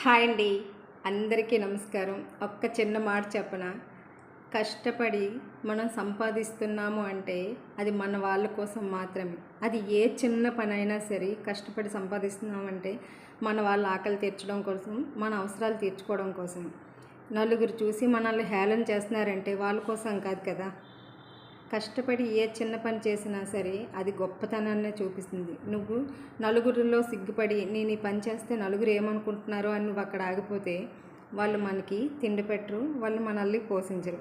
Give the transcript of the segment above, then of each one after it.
Hi అండి, అందరికీ నమస్కారం. ఒక్క చిన్న మాట చెప్పనా? కష్టపడి మనం సంపాదిస్తున్నాము అంటే అది మన వాళ్ళ కోసం మాత్రమే. అది ఏ చిన్న పనైనా సరే కష్టపడి సంపాదిస్తున్నామంటే మన వాళ్ళ ఆకలి తీర్చడం కోసం, మన అవసరాలు తీర్చుకోవడం కోసం. నలుగురు చూసి మనల్ని హేళన చేస్తున్నారంటే వాళ్ళ కోసం కాదు కదా. కష్టపడి ఏ చిన్న పని చేసినా సరే అది గొప్పతనాన్నే చూపిస్తుంది. నువ్వు నలుగురిలో సిగ్గుపడి నేను ఈ పని చేస్తే నలుగురు ఏమనుకుంటున్నారో అని నువ్వు అక్కడ ఆగిపోతే వాళ్ళు మనకి తిండి పెట్టరు, వాళ్ళు మనల్ని పోషించరు.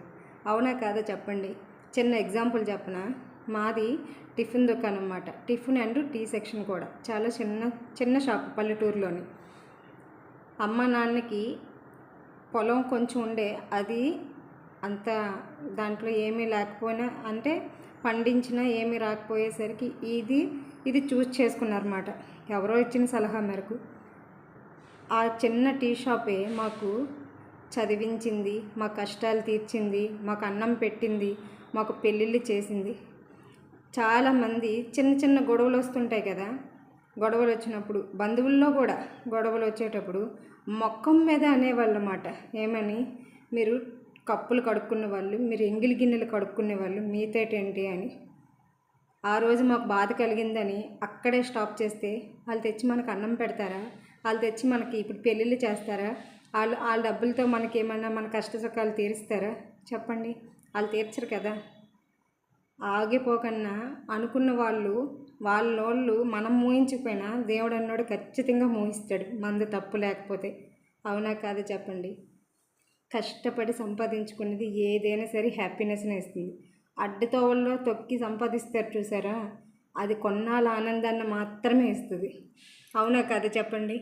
అవునా కాదా చెప్పండి. చిన్న ఎగ్జాంపుల్ చెప్పనా? మాది టిఫిన్ దుకాణం అన్నమాట. టిఫిన్ అండ్ టీ సెక్షన్ కూడా. చాలా చిన్న షాప్ పల్లెటూరులోని. అమ్మ నాన్నకి పొలం కొంచెం ఉండే, అది అంత దాంట్లో ఏమీ లేకపోయినా అంటే పండించినా ఏమీ రాకపోయేసరికి ఇది చూస్ చేసుకున్నారన్నమాట. ఎవరో ఇచ్చిన సలహా మేరకు. ఆ చిన్న టీ షాపే మాకు చదివించింది, మా కష్టాలు తీర్చింది, మాకు అన్నం పెట్టింది, మాకు పెళ్ళిళ్ళు చేసింది. చాలామంది చిన్న చిన్న గొడవలు వస్తుంటాయి కదా. గొడవలు వచ్చినప్పుడు బంధువుల్లో కూడా గొడవలు వచ్చేటప్పుడు మొక్కం మీద అనేవాళ్ళు అన్నమాట. ఏమని? మీరు కప్పులు కడుక్కునే వాళ్ళు, మీరు ఎంగిలి గిన్నెలు కడుక్కునే వాళ్ళు, మీతేటేంటి అని. ఆ రోజు మాకు బాధ కలిగిందని అక్కడే స్టాప్ చేస్తే వాళ్ళు తెచ్చి మనకు అన్నం పెడతారా? వాళ్ళు తెచ్చి మనకి ఇప్పుడు పెళ్ళిళ్ళు చేస్తారా? వాళ్ళ డబ్బులతో మనకి ఏమన్నా మన కష్ట సుఖాలు తీరుస్తారా? చెప్పండి. వాళ్ళు తీర్చరు కదా. ఆగిపోకన్నా అనుకున్న వాళ్ళోళ్ళు మనం మూయించకపోయినా దేవుడు అన్నోడు ఖచ్చితంగా మూయిస్తాడు, మనది తప్పు లేకపోతే. అవునా కాదు చెప్పండి. కష్టపడి సంపాదించుకునేది ఏదైనా సరే హ్యాపీనెస్ని ఇస్తుంది. అడ్డతోవల్లో తొక్కి సంపాదిస్తారు చూసారా, అది కొన్నాళ్ళ ఆనందాన్ని మాత్రమే ఇస్తుంది. అవునా కాదు చెప్పండి.